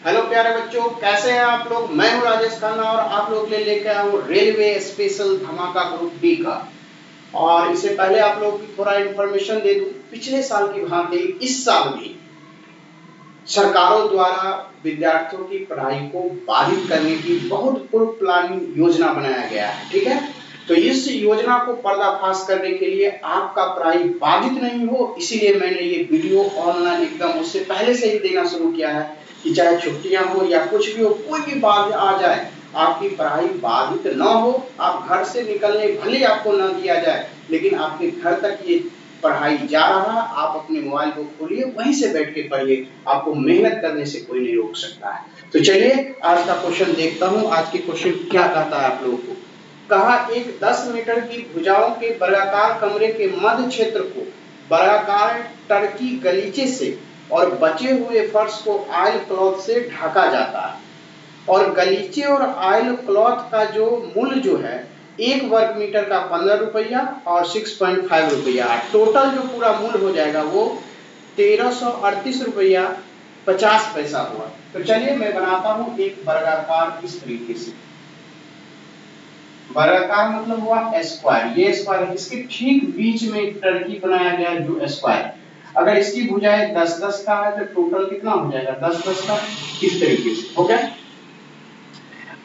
Hello प्यारे बच्चों, कैसे हैं आप लोग। मैं हूं राजेश खन्ना और आप लोग ले लेके आया हूं रेलवे स्पेशल धमाका ग्रुप डी का। और इससे पहले आप लोग की थोड़ा इन्फॉर्मेशन दे दूं, पिछले साल की भांति इस साल भी सरकारों द्वारा विद्यार्थियों की पढ़ाई को बाधित करने की बहुत पूर्व प्लानिंग योजना बनाया गया है। ठीक है, तो इस योजना को पर्दाफाश करने के लिए आपका पढ़ाई बाधित नहीं हो, इसीलिए मैंने ये वीडियो ऑनलाइन एकदम उससे पहले से ही देना शुरू किया है कि चाहे छुट्टियां हो या कुछ भी हो, कोई भी बात आ जाए, आपकी पढ़ाई बाधित न हो। आप घर से निकलने भले आपको न दिया जाए, लेकिन आपके घर तक ये पढ़ाई जा रहा, आप अपने मोबाइल को खोलिए, वहीं से बैठ के पढ़िए, आपको मेहनत करने से कोई नहीं रोक सकता है। तो चलिए आज का क्वेश्चन देखता हूं। आज के क्वेश्चन क्या कहता है आप लोगों को। कहा एक 10 मीटर की भुजाओं के वर्गाकार कमरे के मध्य क्षेत्र को वर्गाकार टर्की गलीचे से और बचे हुए फर्श को आयल क्लॉथ से ढका जाता है, और गलीचे और आयल क्लॉथ का जो मूल्य जो है 1 वर्ग मीटर का 15 रुपया और 6.5 रुपया, टोटल जो पूरा मूल्य हो जाएगा वो 1338 रुपया 50 पैसा हुआ। तो चलिए मैं बनाता हूं एक वर्गाकार इस तरीके से। वर्गाकार मतलब हुआ स्क्वायर, ये स्क्वायर है, इसके ठीक बीच में एक टर्की बनाया गया जो स्क्वायर। अगर इसकी भुजाएं 10-10 का है तो टोटल कितना हो जाएगा 10-10 का, इस तरीके से हो गया।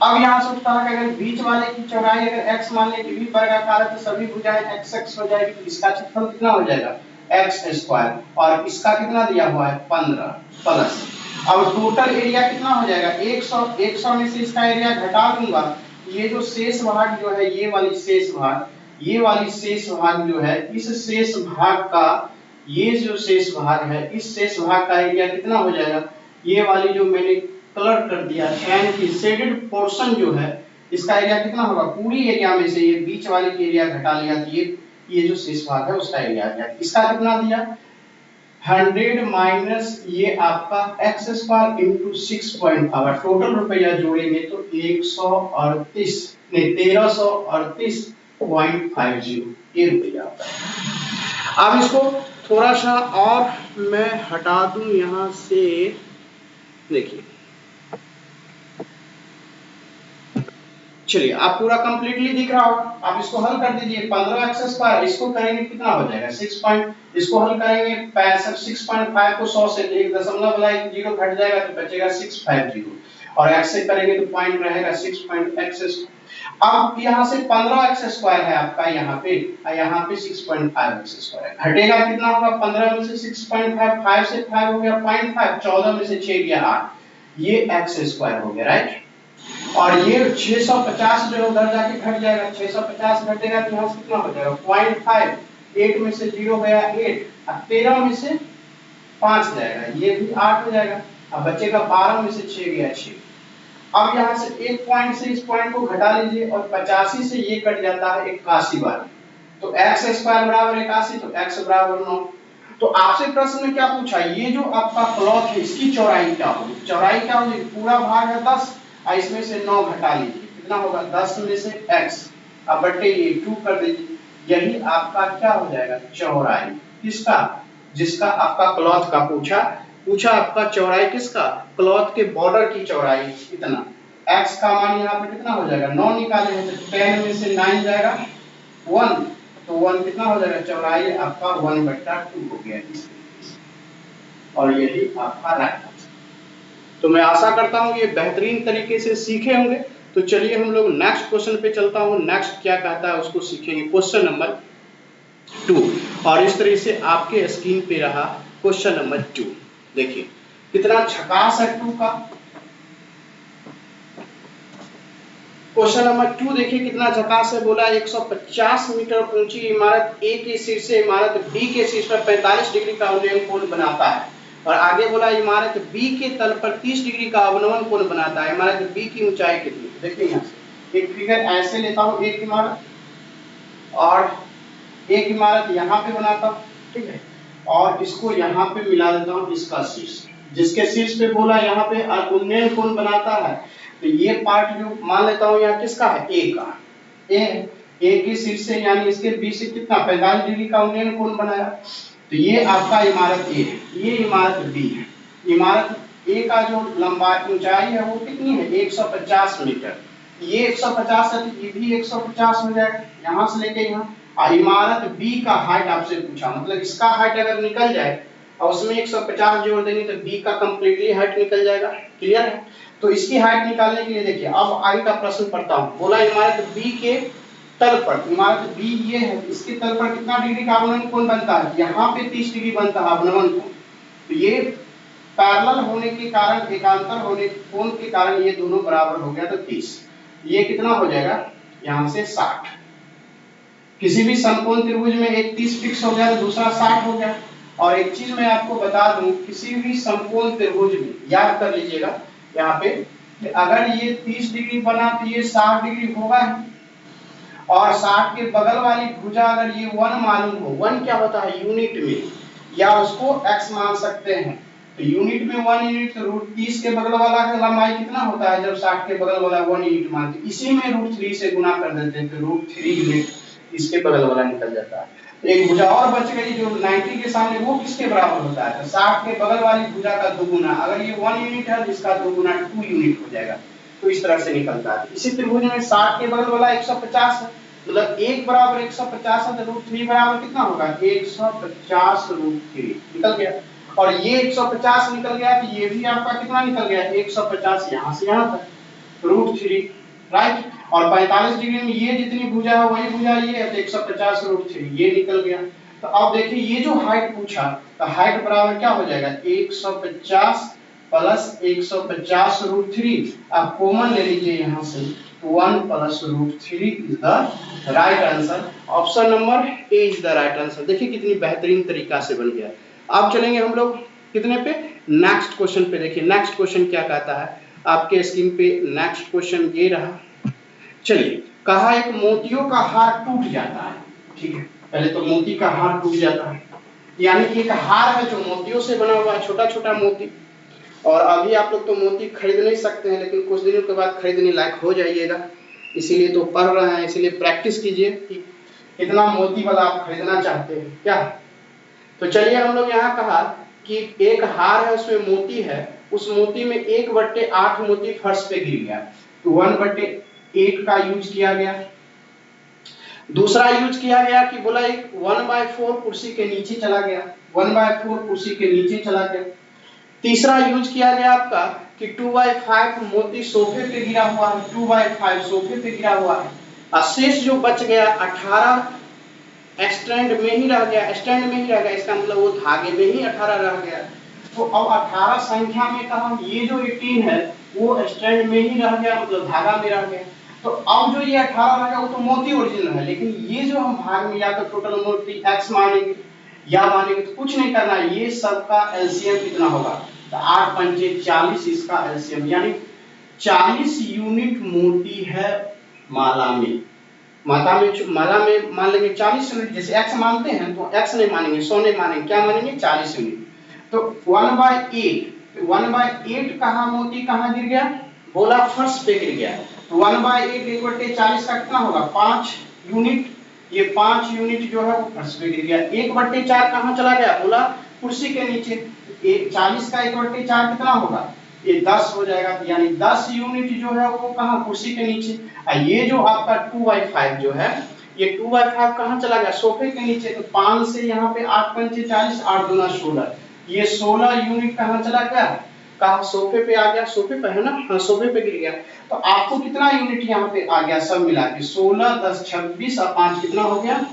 अब यहाँ से उठता है कि अगर बीच वाले की चौड़ाई अगर x मान लें कि भी वर्गाकार है तो सभी भुजाएं x हो जाएगी, तो इसका क्षेत्रफल कितना हो जाएगा x स्क्वायर, और इसका कितना दिया हुआ है 15 प्लस। अब टोटल एरिया कितना हो जाएगा 100 में से इसका एरिया घटा दूंगा, ये जो शेष भाग जो है ये वाली शेष भाग, ये वाली शेष भाग जो है, इस शेष भाग का ये जो शेष भाग है, इस शेष भाग का एरिया कितना हो जाएगा, ये वाली जो मैंने कलर कर दिया एन की शेडेड पोर्शन जो है, इसका एरिया कितना होगा, पूरी एरिया में से ये बीच वाले की एरिया घटा लिया तो ये जो शेष भाग है उसका एरिया आ गया। इसका कितना दिया 100 माइनस ये आपका x स्क्वायर इनटू 6.5, टोटल रुपया जोड़ेंगे तो 138 नहीं 1338.50 ये रुपया आता है। अब इसको थोड़ा सा और मैं हटा दूं यहां से, देखिए चलिए आप पूरा कंप्लीटली दिख रहा होगा। आप इसको हल कर दीजिए 15x स्क्वायर, इसको करेंगे कितना हो जाएगा 6 पॉइंट, इसको हल करेंगे 6.5 को 100 से एक दशमलव वाला एक जीरो घट जाएगा तो बचेगा 650, और x से करेंगे तो पॉइंट रहेगा 6.x। अब यहाँ से 15x स्क्वायर है आपका यहाँ पे, और यहाँ पे 6.5x स्क्वायर घटेगा कितना होगा 15 में से 6.5, 5 से 5 हो गया 0.5, 14 में से 6 गया 8, ये x स्क्वायर हो गया राइट। और ये 650 जो उधर जाके घट जाएगा, 650 घटेगा तो यहाँ से कितना हो जाएगा 0.5, 8 में से 0 गया 8, और 13 में से 5 जाएगा, ये भी 8 हो जाएगा, अब बचेगा 12 में से 6 गया 6। अब यहाँ से एक पॉइंट से इस पॉइंट को घटा लीजिए और 85 से ये कट जाता है 81 बार, तो x स्क्वायर बराबर 81, तो x बराबर 9। तो आपसे प्रश्न में क्या पूछा, ये जो आपका क्लॉथ है इसकी चौड़ाई क्या होगी, चौड़ाई क्या होगी, पूरा भाग है 10 और इसमें से 9 घटा लीजिए, कितना होगा 10 में से x, अब बटे ये 2 कर दीजिए, यही आपका क्या हो जाएगा चौड़ाई किसका, जिसका आपका क्लॉथ का पूछा आपका चौड़ाई किसका, क्लॉथ के बॉर्डर की चौड़ाई इतना। x का मान यहाँ पे कितना हो जाएगा 9 निकाले हैं तो 10 में से 9 जाएगा 1, तो 1 कितना हो जाएगा चौड़ाई आपका 1/2 हो गया इस तरीके से, और यही आपका राइट। तो मैं आशा करता हूं ये बेहतरीन तरीके से सीखे होंगे। तो चलिए हम लोग नेक्स्ट क्वेश्चन पे चलता हूं, नेक्स्ट क्या कहता है उसको सीखेंगे, क्वेश्चन नंबर 2। और इस तरह से आपके स्क्रीन पे रहा क्वेश्चन नंबर 2, देखिए कितना झकास है 2 का। क्वेश्चन नंबर 2 देखिए कितना झकास है, बोला 150 मीटर ऊंची इमारत A के शीर्ष से इमारत B के शीर्ष पर 45 डिग्री का उन्नयन कोण बनाता है, और आगे बोला इमारत B के तल पर 30 डिग्री का अवनमन कोण बनाता है, इमारत B की ऊंचाई कितनी है। देखिए यहाँ से एक फिगर ऐसे लेता हूँ, एक इमारत और एक इमारत यहाँ पे बनाता हूँ, ठीक है, और इसको यहाँ पे मिला देता हूँ इसका शीर्ष, जिसके शीर्ष पे बोला यहाँ पे उन्नयन कोण बनाता है, तो ये पार्ट जो मान लेता हूँ यहाँ किसका है A का, A के शीर्ष से यानी इसके B से कितना 45 डिग्री का उन्नयन कोण बनाया, तो ये आपका इमारत A है, ये इमारत B है। इमारत ए का जो लंबाई ऊंचाई है वो कितनी है 150 मीटर। ये 150 है तो ये भी 150 हो जाएगा यहाँ से लेके यहाँ। इमारत बी का हाइट आपसे पूछा, मतलब इसका हाइट अगर निकल जाए और उसमें 150 जोड़ देंगे तो बी का कंप्लीटली हाइट निकल जाएगा। क्लियर है? तो इसकी हाइट निकालने के लिए देखिए अब आई का प्रश्न पढ़ता हूँ। बोला इमारत बी के तल पर, इमारत बी ये है, इसके तल पर कितना डिग्री का अवनमन कोण बनता है? यहाँ पे 30 डिग्री बनता है अवनमन कोण। तो ये पैरेलल होने के कारण, एकांतर होने कोण के कारण ये दोनों बराबर हो गया तो 30। ये कितना हो जाएगा यहाँ से 60। किसी भी समकोण त्रिभुज में एक 30 फिक्स हो गया तो दूसरा 60 हो गया। और एक चीज मैं आपको बता दूं, किसी भी समकोण त्रिभुज में याद कर लीजिएगा यहाँ पे कि अगर ये 30 डिग्री बना तो ये 60 डिग्री होगा ही। और 60 के बगल वाली भुजा अगर ये 1 मालूम हो, 1 क्या होता है यूनिट में, या उसको x मान सकते हैं। तो यूनिट में 1 यूनिट, तो √30 के बगल वाला का लंबाई कितना होता है जब 60 के बगल वाला 1 यूनिट मानते, इसी में √3 से गुना कर देते हैं तो √3 यूनिट इसके बगल वाला निकल जाता है। तो एक भुजा और बच गई जो 90 के सामने, वो किसके बराबर होता है? तो 60 के बगल वाली भुजा का दोगुना, अगर ये 1 यूनिट है तो इसका दोगुना 2 यूनिट हो जाएगा। तो इस तरह से निकलता है। इसी त्रिभुज में 60 के बगल वाला 150 है, मतलब 1 बराबर 150 है तो √3 बराबर कितना होगा 150 √3 निकल गया। और ये 150 निकल गया तो ये भी आपका कितना निकल गया 150 यहाँ से यहाँ तक √3, राइट। और 45 डिग्री में ये जितनी भुजा है वही भुजा ये है तो 150 √3 ये निकल गया। तो अब देखिए ये जो हाइट पूछा तो हाइट बराबर क्या हो जाएगा 150 प्लस 150 √3। आप कॉमन ले लीजिए यहाँ से 1 plus √3 is the right answer. Option number A is the right answer. देखिए कितनी बेहतरीन तरीका से बन गया। अब चलेंगे हम लोग कितने पे, नेक्स्ट क्वेश्चन पे। देखिए नेक्स्ट क्वेश्चन क्या कहता है आपके स्क्रीन पे। नेक्स्ट क्वेश्चन ये रहा। चलिए कहा एक मोतियों का हार टूट जाता है, ठीक है। पहले तो मोती का हार टूट जाता है, यानी कि एक हार है जो मोतियों से बना हुआ है, छोटा छोटा मोती। और अभी आप लोग तो मोती खरीद नहीं सकते हैं, लेकिन कुछ दिनों के बाद खरीदने लायक हो जाइएगा, इसीलिए तो पढ़ रहे हैं, इसीलिए प्रैक्टिस कीजिए कि कितना मोती वाला आप खरीदना चाहते हैं क्या। तो चलिए हम लोग यहाँ कहा कि एक हार है उसमें मोती है, उस मोती में 1/8 मोती फर्श पे गिर गया तो 1/8 का यूज किया गया। दूसरा यूज किया गया कि बोला एक 1/4 कुर्सी के नीचे चला गया, 1/4 कुर्सी के नीचे चला गया। तीसरा यूज किया गया आपका कि 2/5 मोती सोफे पे गिरा हुआ है, 2/5 सोफे पे गिरा हुआ है। और शेष जो बच गया 18 स्टैंड में ही रह गया, स्टैंड में ही रह गया, इसका मतलब वो धागे में ही 18 रह गया। तो अब 18 संख्या में कहा ये जो 18 है वो स्टैंड में ही रह गया, मतलब धागा में रह गया। तो अब जो ये 18 रह गया वो तो मोती ओरिजिनल है, लेकिन ये जो हम भाग में या तो टोटल मोती x मानेंगे या मानेंगे तो कुछ नहीं करना, ये सबका एलसीएम कितना होगा तो 8 पंचे 40, इसका एलसीएम यानी 40 यूनिट मोती है माला में। माला में मान लेंगे 40 यूनिट, जैसे x मानते हैं तो x नहीं मानेंगे, 100 नहीं मानेंगे, क्या मानेंगे 40 यूनिट। तो 1/8 कहाँ मोती कहाँ गिर गया, बोला फर्श पे गिर गया। तो 1/8 1/40 का कितना होगा 5 यूनिट, ये 5 यूनिट जो है वो फर्श पे गिर गया। 1/4 कहाँ चला गया, बोला कुर्सी के नीचे। 40 का 1/4 कितना होगा ये 10 हो जाएगा, यानी 10 यूनिट जो है वो कहाँ कुर्सी के नीचे। ये जो आपका 2/5 जो है ये 2/5 कहाँ चला गया सोफे के नीचे। तो 5 से यहाँ पे 8 पंचे 40, 8 दूना 16, ये 16 यूनिट कहाँ चला गया, कहा सोफे पे आ गया, सोफे पे है ना, हाँ सोफे पे गिर गया। तो आपको कितना यूनिट यहाँ पे आ गया सब मिला के 16 10 26 और 5 कितना हो गया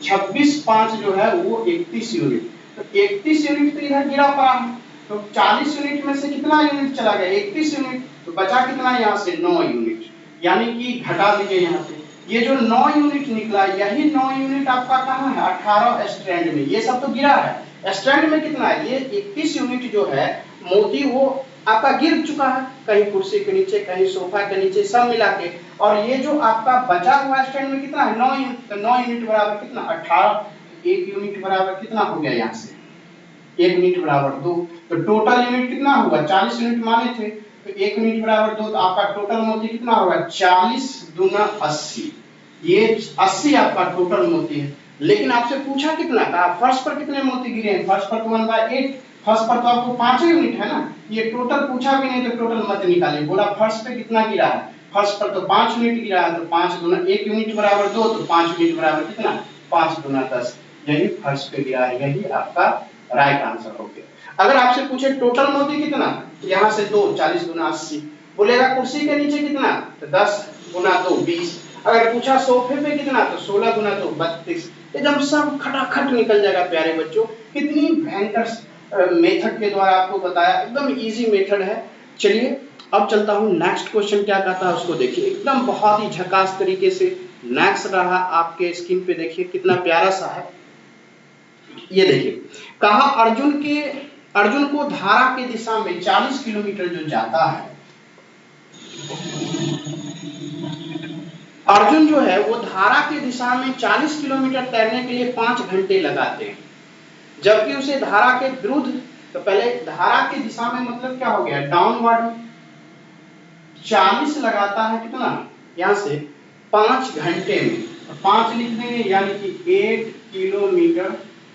26, 5 जो है वो 31 यूनिट। तो 31 यूनिट तो इधर गिरा पड़ा है, तो 40 यूनिट में से कितना यूनिट चला गया 31 यूनिट, तो बचा कितना यहाँ से 9 यूनिट, यानी कि घटा दीजिए यहाँ पे। ये जो 9 यूनिट निकला यही 9 यूनिट आपका कहाँ है 18 स्टैंड में, ये सब तो गिरा है। स्टैंड में कितना है ये 31 यूनिट जो है मोती वो आपका गिर चुका है, कहीं कुर्सी के नीचे कहीं सोफा के नीचे सब मिला के। और ये जो आपका बचा हुआ स्टैंड में कितना है 9 यूनिट, तो 9 यूनिट बराबर कितना 18, 1 यूनिट बराबर कितना हो गया यहाँ से 1 यूनिट बराबर 2, तो टोटल यूनिट कितना होगा 40 यूनिट माने थे तो 1 यूनिट बराबर 2, तो आपका टोटल मोती कितना होगा 40 दूना 80, ये 80 आपका टोटल मोती है। लेकिन आपसे पूछा कितना, कहा फर्श पर कितने मोती गिरे हैं, फर्श पर तो 1/8, फर्श पर तो आपको 5 यूनिट है ना, ये टोटल पूछा भी नहीं तो टोटल मत निकालिए, बोला फर्श पे कितना गिरा है, फर्श पर तो 5 यूनिट गिरा है, तो 5 गुना 1 यूनिट बराबर 2, तो 5 यूनिट बराबर कितना, 5 गुना 10, यही फर्श पे गिरा है, यही आपका राइट आंसर हो गया। अगर आपसे पूछे टोटल मोती कितना, तो यहाँ से 2 40 गुना 80, बोलेगा कुर्सी के नीचे कितना, तो 10 गुना 2 20, अगर पूछा सोफे पे कितना, तो 16 गुना 2 32, एकदम सब खटाखट निकल जाएगा प्यारे बच्चों। कितनी भयंकर मेथड के द्वारा आपको बताया, एकदम इजी मेथड है। चलिए अब चलता हूँ नेक्स्ट क्वेश्चन क्या कहता है उसको देखिए, एकदम बहुत ही झकास तरीके से नेक्स्ट रहा आपके स्क्रीन पे, देखिए कितना प्यारा सा है। ये देखिए कहा अर्जुन को धारा के दिशा में 40 किलोमीटर जो जाता है, अर्जुन जो है वो धारा की दिशा में 40 किलोमीटर तैरने के लिए 5 घंटे लगाते हैं, जबकि उसे धारा के विरुद्ध, तो पहले धारा की दिशा में मतलब क्या हो गया, डाउनवर्ड, 40 लगाता है कितना, यहां से 5 घंटे में, 5 लिख देंगे यानी कि 8 किलोमीटर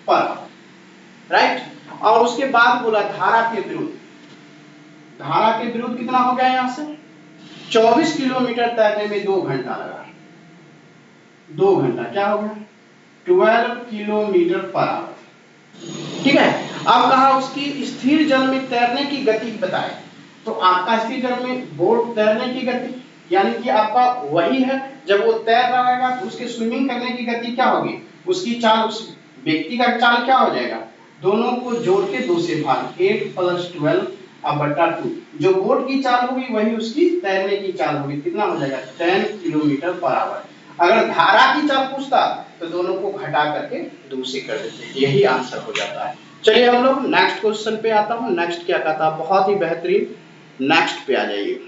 पर आवर, राइट। और उसके बाद बोला धारा के विरुद्ध, धारा के विरुद्ध कितना हो गया, यहां से 24 किलोमीटर तैरने में 2 घंटा लगा, 2 घंटा क्या हो गया, 12 किलोमीटर पर आवर, ठीक है। अब कहा उसकी स्थिर जल में तैरने की गति बताए, तो आपका स्थिर जल में बोट तैरने की गति यानी कि आपका वही है, जब वो तैर रहा रहेगा तो उसके स्विमिंग करने की गति क्या होगी, उसकी चाल, उस व्यक्ति का चाल क्या हो जाएगा, दोनों को जोड़ के 2 से भाग, 8 + 12 अब बटा 2, जो बोट की चाल होगी वही उसकी तैरने की चाल होगी, कितना हो जाएगा 10 किलोमीटर पर आवर। अगर धारा की चाल पूछता तो दोनों को घटा करके 2 से कर देते, यही आंसर हो जाता है। चलिए हम लोग नेक्स्ट क्वेश्चन पे आता हूं, नेक्स्ट क्या कहता है, बहुत ही बेहतरीन, नेक्स्ट पे आ जाइए।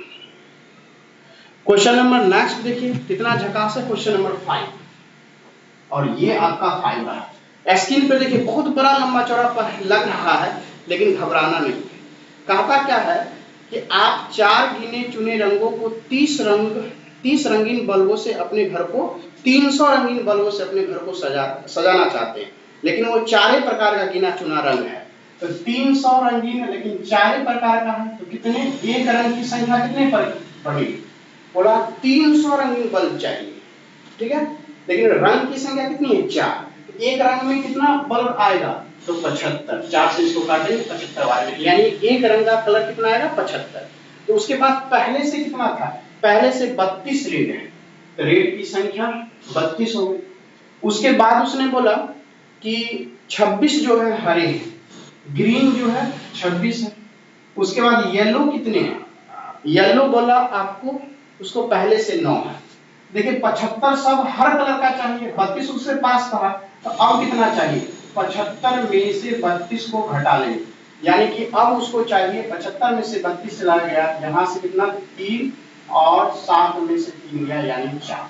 क्वेश्चन नंबर नेक्स्ट देखिए कितना झकास है, क्वेश्चन नंबर 5, और ये आपका 5 रहा। स्क्रीन पे देखिए बहुत बड़ा लंबा चौड़ा पर लग रहा है, लेकिन घबराना नहीं। कहता क्या है कि आप 4 गिने चुने रंगों को 30 रंगीन बल्बों से अपने घर को 300 रंगीन बल्बों से अपने घर को सजाना चाहते हैं, लेकिन वो 4 प्रकार का गिना चुना रंग है, तो 300 रंगीन है लेकिन 4 प्रकार का है, तो कितने, एक रंग की संख्या कितने पर बढ़ेगी, बोला 300 रंगीन बल्ब चाहिए, ठीक है, लेकिन रंग की संख्या कितनी है 4, एक रंग में कितना बल्ब आएगा, तो 75, 4 से इसको काटेंगे 75 आएगा, यानी एक रंग का कलर कितना आएगा 75। तो उसके बाद पहले से कितना था, पहले से 32 रेड है, तो रेड की संख्या 32 हो गई। उसके बाद उसने बोला कि 26 जो है हरे हैं, ग्रीन जो है 26 है। उसके बाद येलो कितने हैं, येलो बोला आपको उसको पहले से 9 है। देखिए 75 सब हर कलर का चाहिए, 32 उससे पास था, तो अब कितना चाहिए, 75 में से 32 को घटा लें, यानी कि अब उसको चाहिए 75 में से 32 चला गया, यहाँ से कितना 3 और 7 में से 3 गया यानी 4,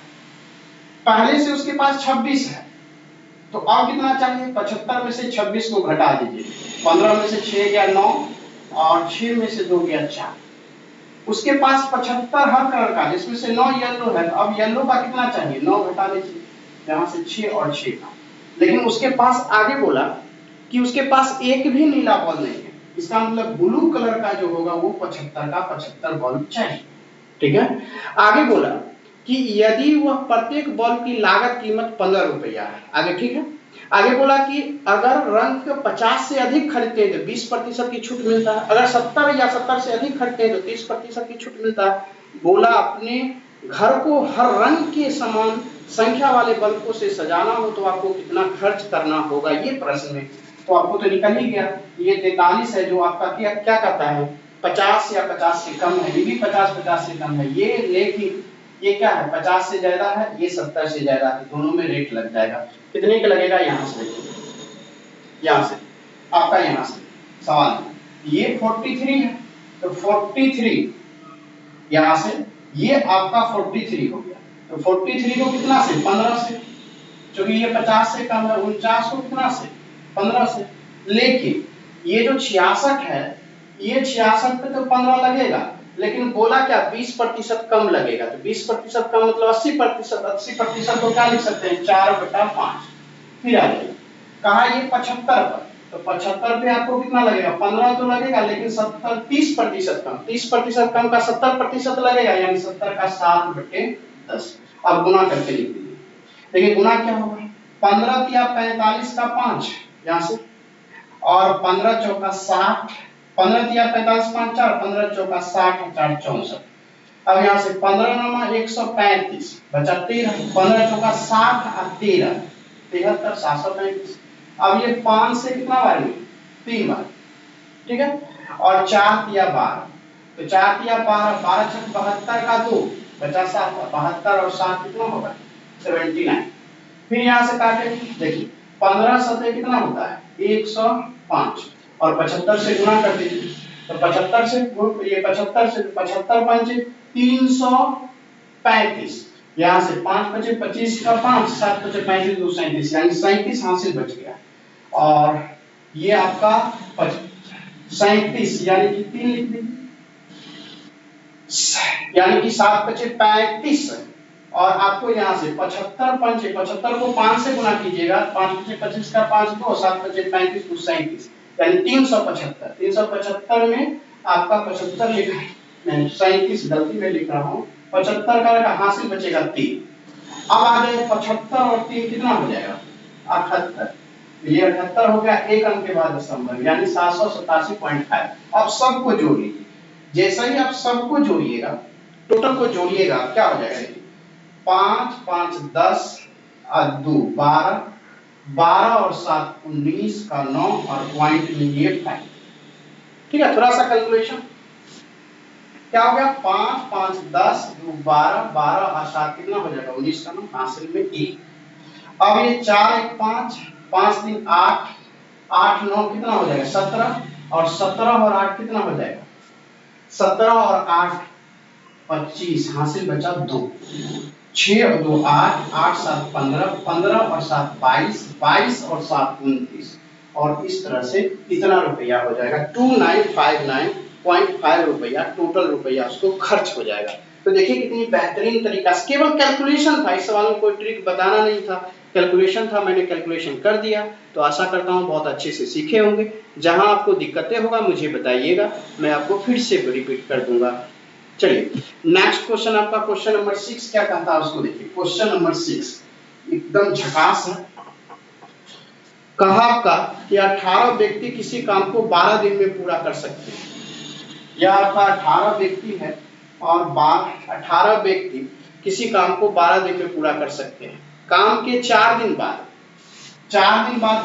पहले से उसके पास 26 है, तो अब कितना चाहिए, 75 में से 26 को घटा दीजिए, 15 में से 6 गया 9 और 6 में से 2 गया 4, उसके पास 75 हर कलर का, जिसमें से 9 येलो है, तो अब येलो का कितना चाहिए, 9 घटा लीजिए, यहाँ से 6 और 6 का, लेकिन उसके पास आगे बोला कि उसके पास एक भी नीला बल्ब नहीं है, इसका मतलब ब्लू कलर का जो होगा वो 75 का 75 बल्ब चाहिए, ठीक है। आगे बोला कि यदि वह प्रत्येक बल्ब की लागत कीमत 15 रुपया है, आगे ठीक है। आगे बोला कि अगर रंग 50 से अधिक खरीदते हैं तो 20% की छूट मिलता है, अगर 70 या 70 से अधिक खरीदते हैं तो 30% की छूट मिलता है। बोला अपने घर को हर रंग के समान संख्या वाले बल्बों से सजाना हो तो आपको कितना खर्च करना होगा, ये प्रश्न में तो आपको तो निकल ही गया, ये 43 है जो आपका क्या करता है 50 या 50 से कम है, ये भी 50 से कम है, ये लेकिन ये क्या है 50 से ज्यादा है, ये 70 से ज्यादा है, दोनों में रेट लग जाएगा, कितने का लगेगा, यहाँ से यहाँ से आपका यहाँ से सवाल, ये 43 है तो 43 यहाँ से ये आपका 43 हो गया, तो 43 को कितना से 15 से, क्योंकि ये 50 से कम है, 49 को कितना से 15 से, लेकिन ये जो 66 है ये 66 पे तो 15 लगेगा, लेकिन बोला क्या 20% कम लगेगा, तो 20% कम मतलब 80%, 80% को क्या लिख सकते हैं 4/5, फिर आ जाइए कहा ये 75 पर, तो 75 पे आपको कितना लगेगा, 15 तो लगेगा, लेकिन 70 30% कम, 30% कम का 70% लगेगा, यानी 70 का 7/10। अब गुना करके लिख दीजिए। देखिए गुना क्या होगा, 15 तिया 45 का 5 यहाँ से, और 15 चौका 60, 15 तिया 45 5 4, 15 चौका 60 4 64। अब यहाँ से 15 नमा 135 बचा 13, 15 चौका 60 और 13 73 735। अब ये 5 से कितना बार में 3 बार, ठीक है। और 4 तिया 12, तो 4 तिया 12, 12 छक 72 का 2 बचा 7, 72 और 7 कितना होगा 79। फिर यहाँ से काटेंगे, देखिए 15 सतह कितना होता है 105, और 75 से गुणा कर दीजिए, तो 75 से ये 75 से 75 5 335, यहाँ से 5 बचे 25 का 5, 7 बचे 35 2 37, यानी 37 हासिल बच गया। और ये आपका 37 यानी कि 3 लिख दीजिए, यानी कि 7 बचे 35, और आपको यहाँ से 75 पंचे 75 को 5 से गुना कीजिएगा, 5 बचे 25 का 5 2, 7 बचे 35 2 37, यानी 375। 375 में आपका 75 लिखा है, नहीं 37 गलती में लिख रहा हूँ, 75 का हासिल बचेगा 3। अब आ जाए 75 और 3 कितना हो जाएगा 78, ये 78 हो गया, एक अंक के बाद दशमलव, यानी 787.5। अब सबको जोड़ लीजिए, जैसा ही आप सबको जोड़िएगा, टोटल को जोड़िएगा, क्या हो जाएगा, 5 5 10 और 2 12, 12 और 7 19 का 9, और पॉइंट में ये 5, ठीक है। थोड़ा सा कैलकुलेशन क्या हो गया, 5 5 10 2 12, 12 और 7 कितना हो जाएगा 19 का 9, हासिल में 1। अब ये 4 1 5, 5 3 8, 8 9 कितना हो जाएगा 17, और 17 और 8 कितना हो जाएगा 17 और 8 25, हासिल बचा 2, 6 और 2 8, 8 7 15, 15 और 7 22, 22 और 7 29, और इस तरह से कितना रुपया हो जाएगा 2959.5 रुपया, टोटल रुपया उसको खर्च हो जाएगा। तो देखिए कितनी बेहतरीन तरीका से, केवल कैलकुलेशन था, इस सवाल में कोई ट्रिक बताना नहीं था, कैलकुलेशन था, मैंने कैलकुलेशन कर दिया। तो आशा करता हूँ बहुत अच्छे से सीखे होंगे। जहां आपको दिक्कतें होगा मुझे बताइएगा, मैं आपको फिर से रिपीट कर दूंगा। चलिए नेक्स्ट क्वेश्चन, आपका क्वेश्चन नंबर 6 क्या कहता है उसको देखिए। क्वेश्चन नंबर 6 एकदम झकास है। कहा आपका कि 18 व्यक्ति किसी काम को 12 दिन में पूरा कर सकते हैं। यह आपका 18 व्यक्ति है, और 18 व्यक्ति किसी काम को 12 दिन में पूरा कर सकते हैं। काम के 4 दिन बाद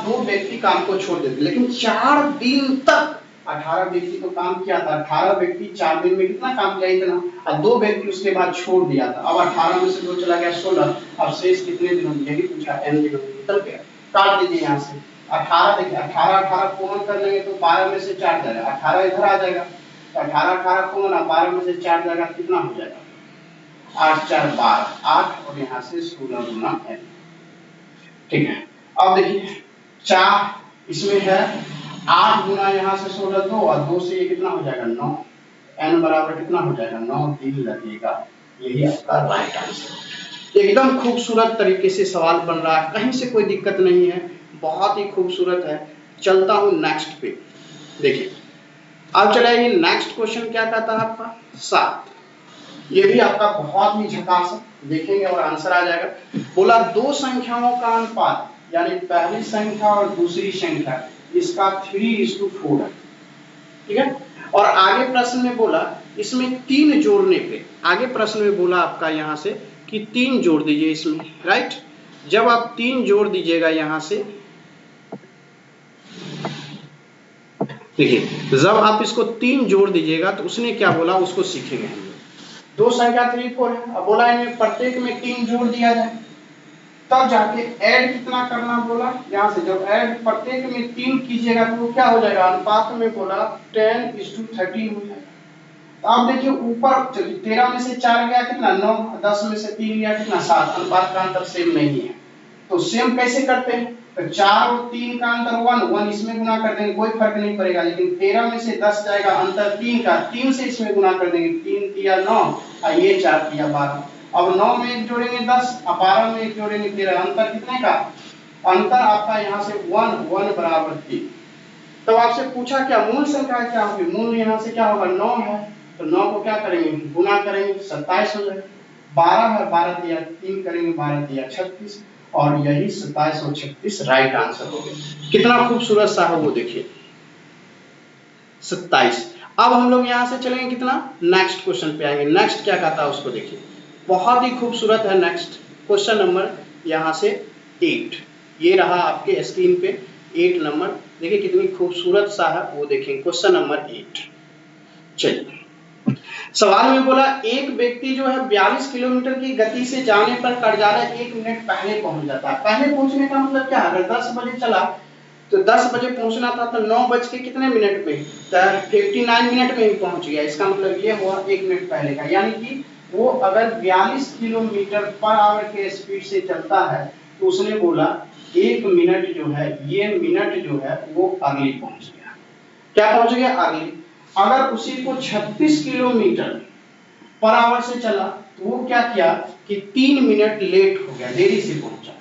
2 व्यक्ति काम को छोड़ देते, लेकिन 4 दिन तक 18 व्यक्ति तो काम किया था, 18 व्यक्ति 4 दिन में कितना काम किया इतना, और 2 व्यक्ति उसके बाद छोड़ दिया था। अब 18 में से 2 चला गया 16, अब शेष कितने दिन होंगे, यही पूछा, n दिन निकल गया। काट दीजिए यहाँ से 18, देखिए 18 18 कॉमन कर लेंगे तो 12 में से 4 जाएगा, 18 इधर आ जाएगा, तो 18 18 कॉमन, 12 में से 4 जाएगा, कितना हो जाएगा 8 4 12, 8 और यहाँ से 16 गुना n, ठीक है। अब देखिए 4 इसमें है, 8 गुना यहाँ से 16 2, और 2 से ये कितना हो जाएगा 9, n बराबर कितना हो जाएगा 9 दिन लगेगा। यही आपका राइट आंसर। एकदम खूबसूरत तरीके से सवाल बन रहा है, कहीं से कोई दिक्कत नहीं है, बहुत ही खूबसूरत है। चलता हूँ नेक्स्ट पे, देखिए अब चलाइए नेक्स्ट क्वेश्चन क्या कहता है आपका 7। ये भी आपका बहुत ही झकास है, देखेंगे और आंसर आ जाएगा। बोला 2 संख्याओं का अनुपात, यानी पहली संख्या और दूसरी संख्या, इसका 3:4 है, ठीक है। और आगे प्रश्न में बोला इसमें 3 जोड़ने पे, आगे प्रश्न में बोला आपका यहाँ से कि 3 जोड़ दीजिए इसमें, राइट। जब आप 3 जोड़ दीजिएगा यहाँ से, देखिए जब आप इसको 3 जोड़ दीजिएगा तो उसने क्या बोला उसको सीखेंगे हम। 2 संख्या 3 4 है, अब बोला इनमें प्रत्येक में 3 जोड़ दिया जाए, तब जाके ऐड कितना करना बोला, यहाँ से जब ऐड प्रत्येक में 3 कीजिएगा तो क्या हो जाएगा, अनुपात में बोला 10:13 हो जाएगा। तो आप देखिए ऊपर 13 में से 4 गया कितना 9, 10 में से 3 गया कितना 7, अनुपात का अंतर सेम नहीं है। तो सेम कैसे करते हैं, तो 4 और 3 का अंतर 1 इसमें गुना कर देंगे, कोई फर्क नहीं पड़ेगा। लेकिन 13 में से 10 जाएगा, अंतर 3 का, 3 से इसमें गुना कर देंगे, 3 तिया 9 और ये 4 तिया 12। अब 9 में 1 जोड़ेंगे 10, अब 12 में 1 जोड़ेंगे 13, अंतर कितने का, अंतर आपका यहाँ से 1 1 बराबर 3, तो आपसे पूछा क्या मूल संख्या क्या होगी, मूल यहाँ से क्या होगा 9 है, तो 9 को क्या करेंगे गुना करेंगे 27 हो जाएगा। 12 है, 12 दिया 3 करेंगे 12 दिया 36, और यही 27 और 36 राइट आंसर हो गया। कितना खूबसूरत सा है वो देखिए 27। अब हम लोग यहाँ से चलेंगे कितना नेक्स्ट क्वेश्चन पे आएंगे। नेक्स्ट क्या कहता है उसको देखिए, बहुत ही खूबसूरत है। नेक्स्ट क्वेश्चन नंबर यहाँ से 8, ये रहा आपके स्क्रीन पे 8 नंबर, देखिए कितनी खूबसूरत सा है वो देखें क्वेश्चन नंबर 8। चलिए सवाल में बोला एक व्यक्ति जो है 42 किलोमीटर की गति से जाने पर कर्जारा 1 मिनट पहले पहुंच जाता है। पहले पहुंचने का मतलब क्या, अगर 10 बजे चला तो 10 बजे पहुंचना था तो 9 बज के कितने मिनट में, 59 मिनट में ही पहुंच गया। इसका मतलब ये हुआ 1 मिनट पहले का, यानी कि वो अगर 42 किलोमीटर पर आवर के स्पीड से चलता है तो उसने बोला 1 मिनट जो है, ये मिनट जो है वो अर्ली पहुंच गया। क्या पहुंच गया अर्ली। अगर उसी को 36 किलोमीटर पर आवर से चला तो वो क्या किया कि 3 मिनट लेट हो गया, देरी से पहुंचा।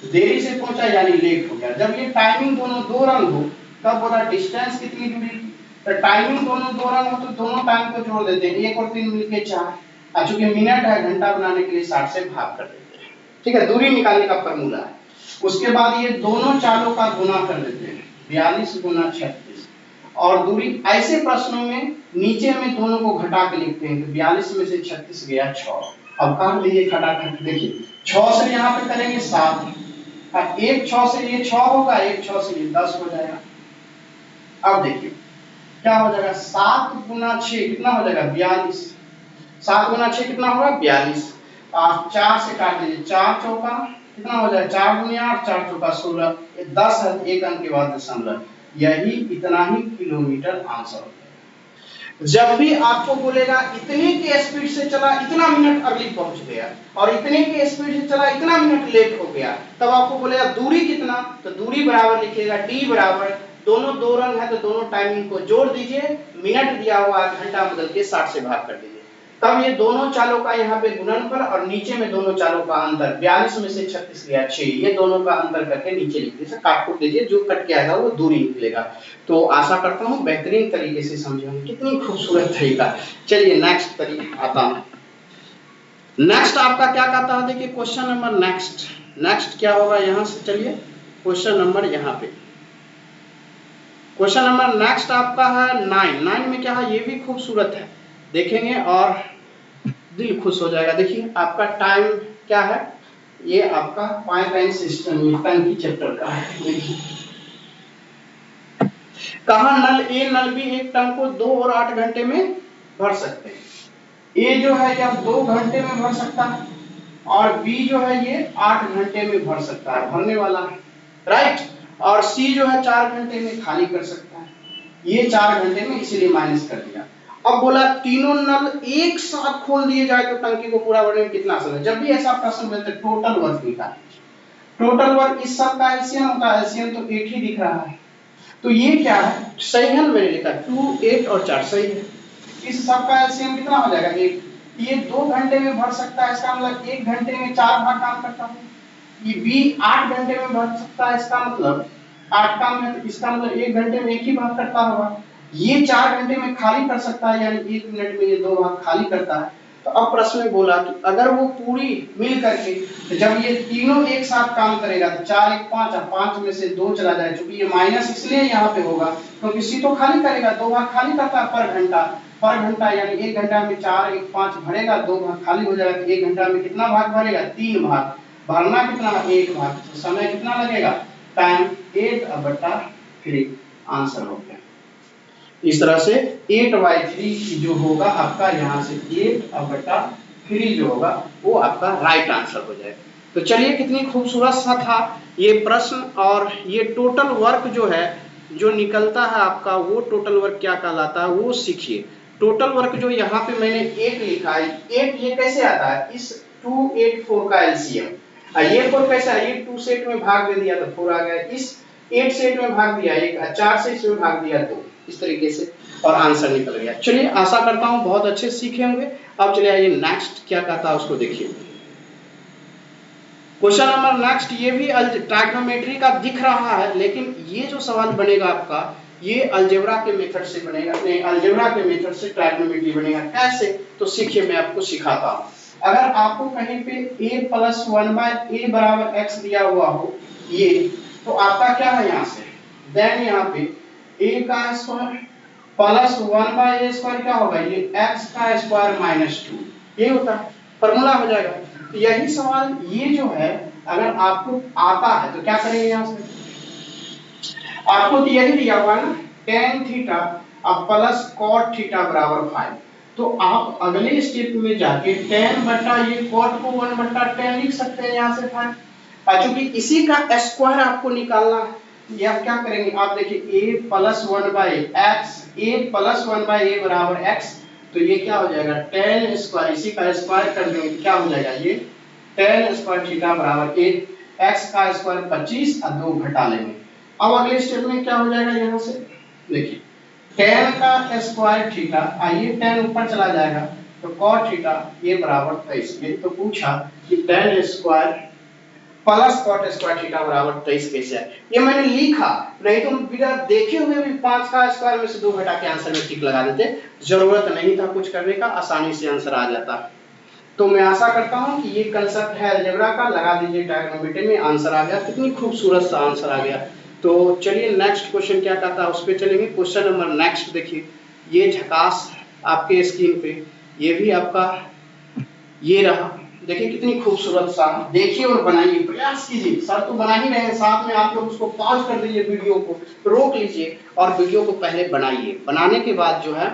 देरी से पहुंचा यानी लेट हो गया। जब ये टाइमिंग दोनों दो रंग हो तब बोला डिस्टेंस कितनी दूरी की, तो टाइमिंग दोनों दो रंग हो तो दोनों टाइम को जोड़ देते हैं, 1 और 3 मिलके 4, चूंकि मिनट है घंटा बनाने के लिए 60 से भाग कर देते हैं, ठीक है, दूरी निकालने का फॉर्मूला है। उसके बाद ये दोनों चालों का गुना कर देते हैं, 42 गुना 36, और दूरी ऐसे प्रश्नों में नीचे में दोनों को घटा के लिखते हैं, तो 42 में से 36 गया 6। अब काट लीजिए खटाखट, देखिए 6 से यहाँ पे करेंगे 7, एक 6 से ये 6 होगा, एक 6 से ये 10 हो जाएगा। अब देखिए क्या हो जाएगा 7 गुना 6 कितना हो जाएगा 42, 7 गुना 6 कितना होगा 42, आप 4 से काट दीजिए, 4 चौका कितना हो जाएगा 4 गुना 8, 4 चौका 16, ये 10 है, एक अंक के बाद दशमलव, यही इतना ही किलोमीटर आंसर हो। जब भी आपको बोलेगा इतने के स्पीड से चला इतना मिनट अर्ली पहुंच गया, और इतने के स्पीड से चला इतना मिनट लेट हो गया, तब आपको बोलेगा दूरी कितना, तो दूरी बराबर लिखिएगा डी बराबर, दोनों दो रंग है तो दोनों टाइमिंग को जोड़ दीजिए, मिनट दिया हुआ घंटा बदल के 60 से भाग कर दीजिए, तब ये दोनों चालों का यहाँ पे गुणनफल और नीचे में दोनों चालों का अंतर, 42 में से 36 गया 6, ये दोनों का अंतर करके नीचे लिख दीजिए, काट कूट दीजिए, जो कट के आएगा वो दूरी निकलेगा। तो आशा करता हूँ बेहतरीन तरीके से समझे होंगे, कितनी खूबसूरत तरीका। चलिए नेक्स्ट तरीका आता हूँ। नेक्स्ट आपका क्या कहता है, देखिए क्वेश्चन नंबर नेक्स्ट क्या होगा यहाँ से, चलिए क्वेश्चन नंबर यहाँ पे, क्वेश्चन नंबर नेक्स्ट आपका है 9 में क्या है, ये भी खूबसूरत है, देखेंगे और दिल खुश हो जाएगा। देखिए आपका टाइम क्या है, ये आपका पाइपलाइन सिस्टम टंकी चैप्टर का है। देखिए कहा नल ए नल बी एक टंक को 2 और 8 घंटे में भर सकते हैं। ए जो है यह 2 घंटे में भर सकता है और बी जो है ये 8 घंटे में भर सकता है, भरने वाला है, राइट। और सी जो है 4 घंटे में खाली कर सकता है, ये 4 घंटे में इसीलिए माइनस कर दिया। अब बोला तीनों नल एक साथ खोल दिए जाए तो टंकी को पूरा भरने में कितना समय। जब भी ऐसा प्रश्न मिलता है टोटल वर्क निकालिए, टोटल वर्क इस सब का एलसीएम होता है, एलसीएम तो 8 ही दिख रहा है, तो ये क्या है सही है, मैंने लिखा 2 8 और 4 सही है। इस सब का एलसीएम कितना हो जाएगा 1, ये 2 घंटे में भर सकता है, इसका मतलब 1 घंटे में 4 भाग काम करता है। ये बी 8 घंटे में भर सकता है, इसका मतलब 8 काम है, तो इसका मतलब 1 घंटे में 1 ही भाग करता होगा। ये 4 घंटे में खाली कर सकता है, यानी 1 मिनट में ये 2 भाग खाली करता है। तो अब प्रश्न में बोला कि अगर वो पूरी मिल करके, तो जब ये तीनों एक साथ काम करेगा तो 4 1 5 और 5 में से 2 चला जाए, क्योंकि ये माइनस इसलिए यहाँ पे होगा क्योंकि सी तो खाली करेगा, 2 भाग खाली करता है पर घंटा, यानी 1 घंटा में 4 1 5 भरेगा, 2 भाग खाली हो जाएगा, तो 1 घंटा में कितना भाग भरेगा 3 भाग, भरना कितना 1 भाग, तो समय कितना लगेगा टाइम 8/3 आंसर हो गया। इस तरह से 8/3 जो होगा आपका यहाँ से 8/3 जो होगा वो आपका राइट आंसर हो जाएगा। तो चलिए कितनी खूबसूरत सा था ये प्रश्न, और ये टोटल वर्क जो है जो निकलता है आपका, वो टोटल वर्क क्या कहलाता है वो सीखिए। टोटल वर्क जो यहाँ पे मैंने 8 लिखा है, 8 ये कैसे आता है, इस 2 8 4 का एलसीएम, ये 4 कैसा है, ये 2 से 8 में भाग दे दिया तो 4 आ गया, इस 8 से 8 में भाग दिया 1, 4 से इसमें भाग दिया 2, इस तरीके से और आंसर निकल गया। चलिए आशा करता हूं बहुत अच्छे सीखे होंगे। अब चलिए आइए नेक्स्ट क्या कहता है उसको देखिए। क्वेश्चन नंबर नेक्स्ट, ये भी ट्राइगोनोमेट्री का दिख रहा है, लेकिन ये जो सवाल बनेगा आपका ये अलजेब्रा के मेथड से बनेगा, नहीं अलजेब्रा के मेथड से ट्राइगोनोमेट्री बनेगा। कैसे? तो सीखिए, मैं आपको सिखाता हूँ। अगर आपको कहीं पे a प्लस 1/a बराबर x दिया हुआ हो ये, तो आपका क्या है यहाँ से, देन यहाँ पे a का स्क्वायर प्लस 1/a स्क्वायर क्या होगा, ये x का स्क्वायर माइनस 2, ये होता है, फॉर्मूला हो जाएगा। तो यही सवाल ये जो है अगर आपको आता है तो क्या करेंगे, यहाँ से आपको तो यही दिया हुआ है ना, tan थीटा अब प्लस cot थीटा बराबर 5, तो आप अगले स्टेप में जाके tan बटा ये cot को 1 बटा tan लिख सकते हैं यहाँ से 5। चूंकि इसी का स्क्वायर आपको निकालना है, ये आप क्या करेंगे, आप देखिए a plus 1/x, a plus 1/a बराबर x, तो ये क्या हो जाएगा tan स्क्वायर, इसी का स्क्वायर कर देंगे क्या हो जाएगा, ये tan स्क्वायर थीटा बराबर 8, x का स्क्वायर 25 और 2 घटा लेंगे। अब अगले स्टेप में क्या हो जाएगा, यहाँ से देखिए tan का स्क्वायर थीटा, आइए tan ऊपर चला जाएगा तो cot थीटा ये बराबर 23, ये तो पूछा कि tan square plus cot square theta बराबर 23 कैसे है, ये मैंने लिखा, नहीं तो बिना देखे हुए भी 5 का स्क्वायर में से 2 घटा के आंसर में टिक लगा देते, जरूरत नहीं था कुछ करने का, आसानी से आंसर आ जाता। तो मैं आशा करता हूं कि ये कंसेप्ट है अलजेब्रा का, लगा दीजिए ट्रायगोनोमेट्री में, आंसर आ गया, कितनी खूबसूरत सा आंसर आ गया। तो चलिए नेक्स्ट क्वेश्चन क्या कहता है उस पे चलेंगे। क्वेश्चन नंबर नेक्स्ट देखिए, ये झकास आपके स्क्रीन पे, ये भी आपका ये रहा, देखिए कितनी खूबसूरत सा, देखिए और बनाइए, प्रयास कीजिए, सर तो बना ही रहे हैं, साथ में आप लोग उसको पॉज कर दीजिए, वीडियो को रोक लीजिए और वीडियो को पहले बनाइए, बनाने के बाद जो है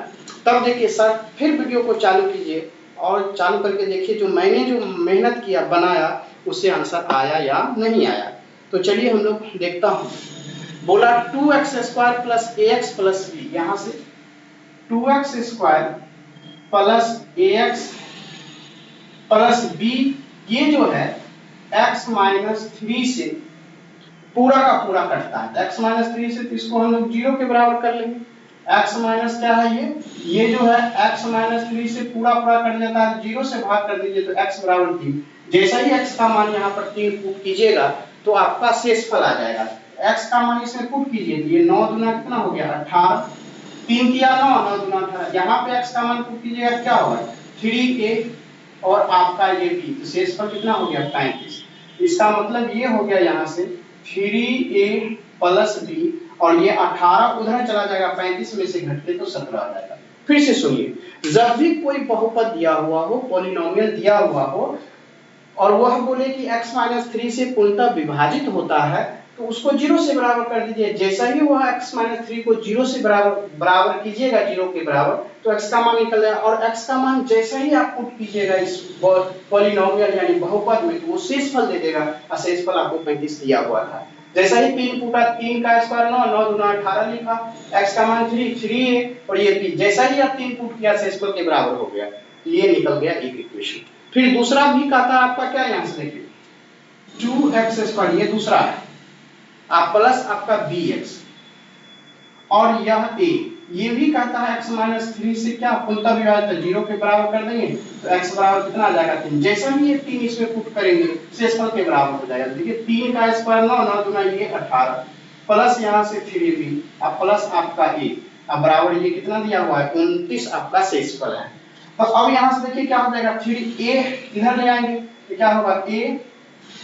तब देखिए सर फिर वीडियो को चालू कीजिए और चालू करके देखिए जो मैंने जो मेहनत किया बनाया उससे आंसर आया या नहीं आया। तो चलिए हम लोग देखता हूँ, बोला 2x square plus ax plus b, यहाँ से 2x square plus ax plus b, ये जो है x माइनस 3 से पूरा का पूरा कटता है, x माइनस 3 से तो इसको हम लोग 0 के बराबर कर लेंगे, x माइनस क्या है ये जो है x माइनस 3 से पूरा पूरा कट जाता है, 0 से भाग कर दीजिए तो x बराबर 3, जैसा ही x का मान यहाँ पर 3 पुट कीजिएगा तो आपका शेषफल आ जाएगा, x का मान इसमें पुट कीजिए, ये 9 दूना कितना हो गया 18, 3 किया 9, 9 दूना 18, यहाँ पे x का मान पुट कीजिएगा क्या होगा 3a और आपका ये b, तो शेषफल कितना हो गया 35, इसका मतलब ये हो गया यहाँ से 3a प्लस b और ये 18 उधर चला जाएगा, 35 में से घटके तो 17 आ जाएगा। फिर से सुनिए, जब भी कोई बहुपद दिया हुआ हो, पॉलिनोमियल दिया हुआ हो और वह बोले कि x माइनस 3 से पूर्णतः विभाजित होता है तो उसको 0 से बराबर कर दीजिए, जैसा ही वह x माइनस 3 को 0 से बराबर कीजिएगा 0 के बराबर तो x का मान निकल जाएगा, और x का मान जैसा ही आप पुट कीजिएगा इस पॉलिनोमियल यानी बहुपद में तो वो शेषफल दे देगा, और शेषफल आपको 35 दिया हुआ था, जैसा ही 3 फूटा, 3 का स्क्वायर 9, 9 दूना 18 लिखा, x का मान 3 है और ये p, जैसा ही आप 3 फुट किया शेषफल के बराबर हो गया, ये निकल गया एक इक्वेशन। फिर दूसरा भी कहता है आपका क्या, यहाँ से देखिए 2x स्क्वायर, ये दूसरा है आप प्लस आपका bx और यह a, ये भी कहता है x माइनस 3 से क्या पूर्णतः विभाजित है, 0 के बराबर कर देंगे तो x बराबर कितना आ जाएगा 3, जैसा ही ये 3 इसमें पुट करेंगे शेषफल के बराबर हो जाएगा, देखिए 3 का स्क्वायर 9, 9 दूना ये 18 प्लस यहाँ से 3b अब प्लस आपका a, अब बराबर ये कितना दिया हुआ है 29 आपका शेषफल है। तो अब यहाँ से देखिए क्या हो जाएगा 3a इधर ले आएंगे तो क्या होगा a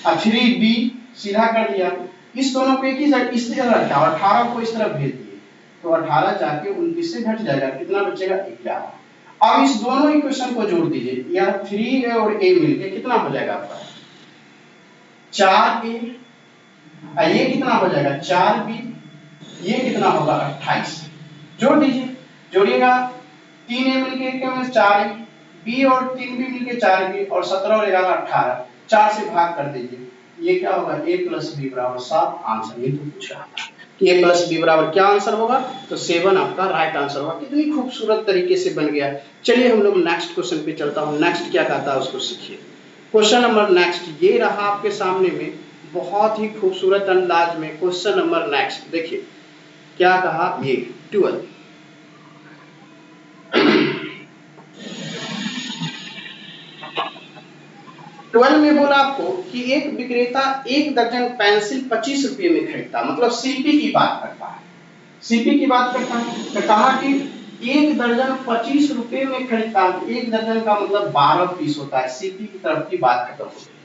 और 3b सीधा कर दिया, इस दोनों को एक ही साइड इस तरह रखा और 18 को इस तरफ भेज दिए तो 18 जाके 29 से घट जाएगा, कितना बचेगा 11। अब इस दोनों इक्वेशन को जोड़ दीजिए, यह 3a और a मिलके कितना हो जाएगा आपका 4a, ये कितना हो जाएगा 4b, ये कितना होगा 28, जोड़ दीजिए, जोड़िएगा 3a मिलके 1 में 4a, b और 3b मिलके 4b और 17 और 11 18, 4 से भाग कर दीजिए, ये क्या होगा a प्लस b बराबर 7, आंसर ये तो पूछ रहा था a प्लस b बराबर क्या आंसर होगा, तो 7 आपका राइट आंसर होगा। कितनी खूबसूरत तरीके से बन गया। चलिए हम लोग नेक्स्ट क्वेश्चन पे चलता हूँ, नेक्स्ट क्या कहता है उसको सीखिए। क्वेश्चन नंबर नेक्स्ट ये रहा आपके सामने में, बहुत ही खूबसूरत अंदाज में क्वेश्चन नंबर नेक्स्ट देखिए क्या कहा, ये 12 में बोला आपको कि एक विक्रेता 1 दर्जन पेंसिल 25 रुपये में खरीदता, मतलब शिल्पी की बात करता है, सीपी की बात करता है तो कहा कि 1 दर्जन 25 रुपए में खरीदता है। 1 दर्जन का मतलब 12 पीस होता है। सीपी की तरफ की बात खत्म हो गई।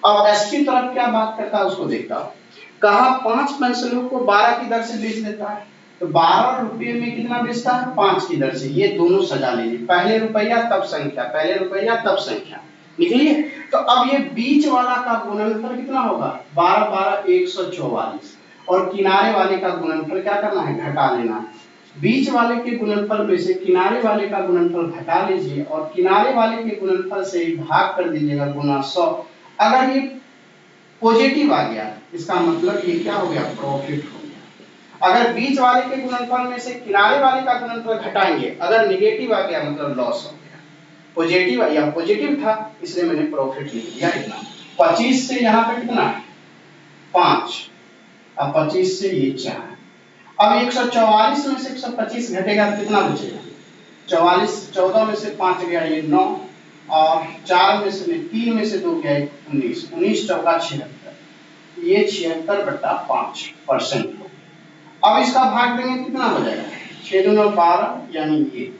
अब एसपी तरफ क्या बात करता है उसको देखता हूं। कहा 5 पेंसिलों को 12 की दर से बेच देता है। तो 12 रुपये में कितना बेचता है? 5 की दर से। ये दोनों सजा लीजिए, पहले रुपया तब संख्या, पहले रुपया तब संख्या निकलिए। तो अब ये बीच वाला का गुणनफल कितना होगा? 12 12 144 और किनारे वाले का गुणनफल क्या करना है? घटा लेना है। बीच वाले के गुणनफल में से किनारे वाले का गुणनफल घटा लीजिए और किनारे वाले के गुणनफल से भाग कर दीजिएगा गुना 100। अगर ये पॉजिटिव आ गया इसका मतलब ये क्या हो गया? प्रॉफिट हो गया। अगर बीच वाले के गुणनफल में से किनारे वाले का गुणनफल घटाएंगे, अगर निगेटिव आ गया मतलब लॉस हो गया। पॉजिटिव या पॉजिटिव था इसलिए मैंने प्रॉफिट लिख दिया इतना। 25 से यहाँ पे कितना है? 5। अब 25 से ये 4। अब 144 में से 125 घटेगा तो कितना बचेगा? 44 14 में से 5 गया ये 9 और 4 में से 3 में से 2 गया 19 19 चौका 76। ये 76/5% हो गया। अब इसका भाग देंगे कितना हो जाएगा? 6 दूना 12 यानी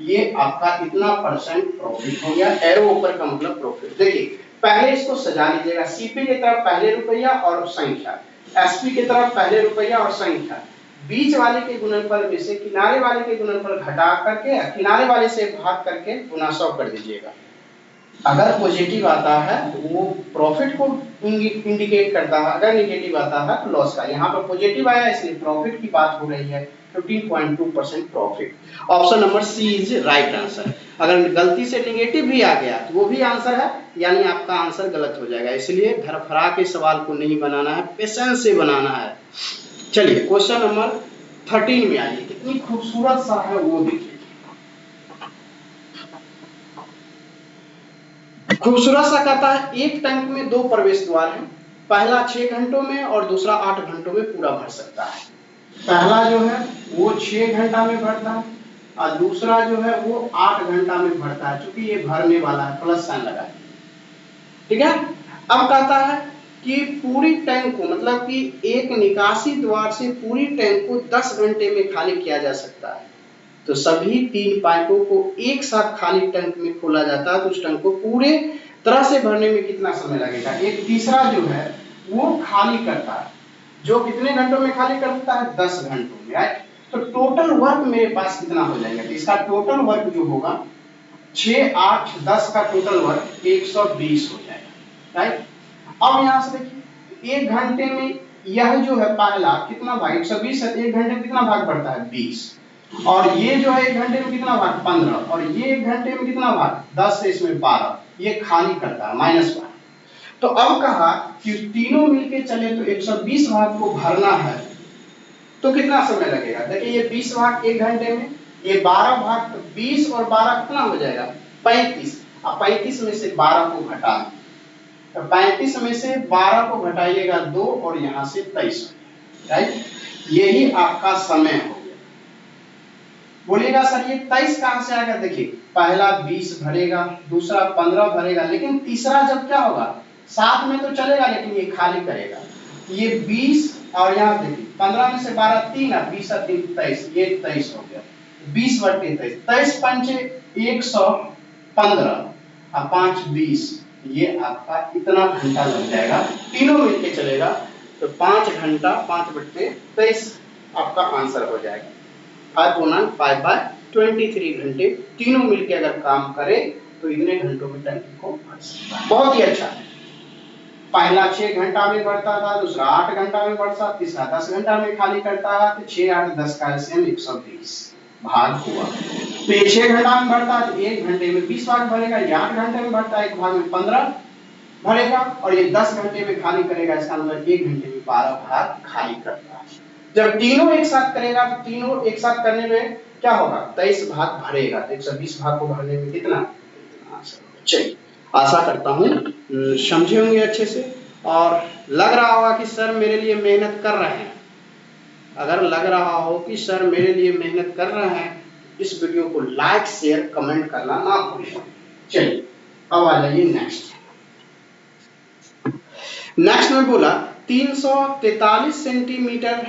ये आपका इतना परसेंट प्रॉफिट हो गया। एरो ऊपर का मतलब प्रॉफिट। देखिए पहले इसको सजा लीजिएगा। सीपी की तरफ पहले रुपया और संख्या, एसपी की तरफ पहले रुपया और संख्या, बीच वाले के गुणनफल में से किनारे वाले के गुणनफल घटा करके किनारे वाले से भाग करके गुना 100 कर दीजिएगा। अगर पॉजिटिव आता है तो वो प्रॉफिट को इंडिकेट करता है, अगर नेगेटिव आता है तो लॉस का। यहाँ पर पॉजिटिव आया इसलिए प्रॉफिट की बात हो रही है। 15.2% profit. Option number C is right answer. अगर गलती से नेगेटिव भी आ गया तो वो भी आंसर है, यानी आपका आंसर गलत हो जाएगा। इसलिए धरफरा के सवाल को नहीं बनाना है, पेशेंस से बनाना है। चलिए क्वेश्चन नंबर 13 में आइए, कितनी खूबसूरत सा है वो देखिए। खूबसूरत सा कहता है एक टैंक में 2 प्रवेश द्वार हैं। पहला 6 घंटों में और दूसरा 8 घंटों में पूरा भर सकता है। पहला जो है वो 6 घंटा में भरता है और दूसरा जो है वो 8 घंटा में भरता है। क्योंकि ये भरने वाला है, प्लस साइन लगा है। ठीक है। अब कहता है कि पूरी टैंक को, मतलब कि एक निकासी द्वार से पूरी टैंक को 10 घंटे में खाली किया जा सकता है। तो सभी 3 पाइपों को एक साथ खाली टैंक में खोला जाता है तो उस टैंक को पूरे तरह से भरने में कितना समय लगेगा? एक तीसरा जो है वो खाली करता है, जो कितने घंटों में खाली करता है? 10 घंटों में, राइट। तो टोटल वर्क मेरे पास कितना हो जाएगा? तो इसका टोटल वर्क जो होगा 6 8 10 का टोटल वर्क 120 हो जाएगा, राइट। अब यहाँ से देखिए 1 घंटे में यह जो है पहला कितना भाग 120 है, 1 घंटे में कितना भाग पड़ता है? 20। और ये जो है 1 घंटे में कितना भाग? 15। और ये 1 घंटे में कितना भाग? 10 से इसमें 12। ये खाली करता है -12। तो अब कहा कि तीनों मिलके चले तो 120 भाग को भरना है तो कितना समय लगेगा? देखिए ये 20 भाग 1 घंटे में, ये 12 भाग, तो 20 और 12 कितना हो जाएगा? 35। अब 35 में से 12 को घटा दें तो 35 में से 12 को घटाइएगा 2 और यहाँ से 23, राइट। यही आपका समय हो गया। बोलिएगा सर ये 23 कहां से आएगा? देखिए पहला 20 भरेगा, दूसरा 15 भरेगा, लेकिन तीसरा जब क्या होगा? साथ में तो चलेगा लेकिन ये खाली करेगा। ये 20 और यहाँ देखिए 15 में से 12 3 है, 20 और 3 23, ये 23 हो गया। 20 बटे 23, 23 पंचे 115 और 5 20, ये आपका इतना घंटा लग जाएगा। तीनों मिलके चलेगा तो 5 घंटा 5 बटे 23 आपका आंसर हो जाएगा। 5/23 घंटे तीनों मिलके अगर काम करे तो इतने घंटों में टंकी को भर सकता है। बहुत ही अच्छा है। पहला 6 घंटा में भरता था, दूसरा 8 घंटा में भरता, तीसरा 10 घंटा में खाली करता है। तो 6 8 10 का एलसीएम 120 भाग हुआ। तो ये 6 घंटा में भरता है तो 1 घंटे में 20 भाग भरेगा। ये 8 घंटे में भरता है, 1 भाग में 15 भरेगा और ये 10 घंटे में खाली करेगा। इसका मतलब 1 घंटे में 12 भाग खाली करता है। जब तीनों एक साथ करेगा तो तीनों एक साथ करने में क्या होगा? 23 भाग भरेगा। 120 भाग को भरने में कितना? चलिए आशा करता हूँ समझे होंगे अच्छे से और लग रहा होगा कि सर मेरे लिए मेहनत कर रहे हैं। अगर लग रहा हो कि सर मेरे लिए मेहनत कर रहे हैं, इस वीडियो को लाइक शेयर कमेंट करना ना भूलें। चलिए अब आ जाइए नेक्स्ट में बोला 343 सेंटीमीटर